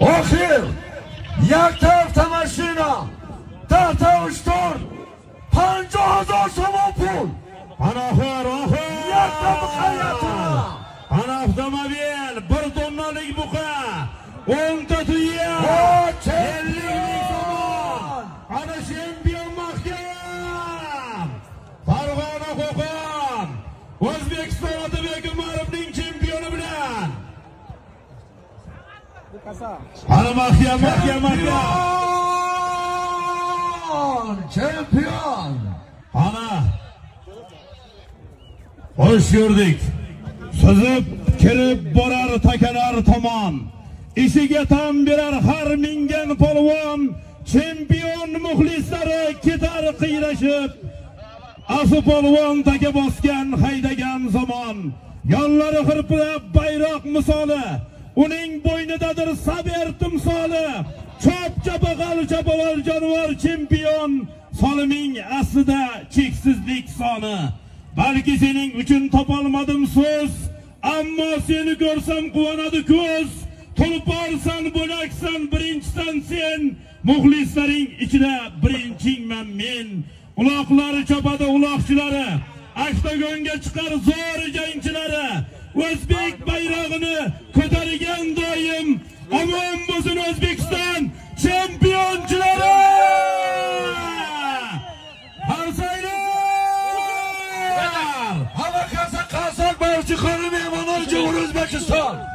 Oxir, yakta avtomashina, tahta ushtur, 50,000 so'm pul. Ana oxir. Yakta muqayyatini. Ana avtomobil 1 tonnalik buqa. 10 ta tuya. 50,000 so'm. Ana chempion mahkam. Farg'ona Qo'qon. O'zbekiston Otabek Umarovning chempioni bilan. Ana mahkam. Chempion. Ana. Hoş gördük. Sızıp kirib borar takalar tomon. Ishiga tam birar har mingan polvon. Chempion muxlislari ketar qiyrashib. Asu polvon taka bosgan haydagan zamon. Yonlari xirpilab bayroq misoli. Uning bo'ynidadir sabr timsoli. Chop chapaqal chapaval jonivor chempion. Soliming aslida cheksizlik soni. Balki sening uchun topolmadim so'z, ammo seni ko'rsam quvonadi ko'z. Tulporsan, bo'laksan, birinchisan sen, muxlislaring ichida birinchingman men. Uloqlari chopadi uloqchilari, oktagonga chiqar zo'r jangchilari. O'zbek bayrog'ini ko'targan doim, omon bo'lsin O'zbekiston chempionchilari! Hava kalsa kalsak barışı kanı meymanlar Cumhur Özbekistan.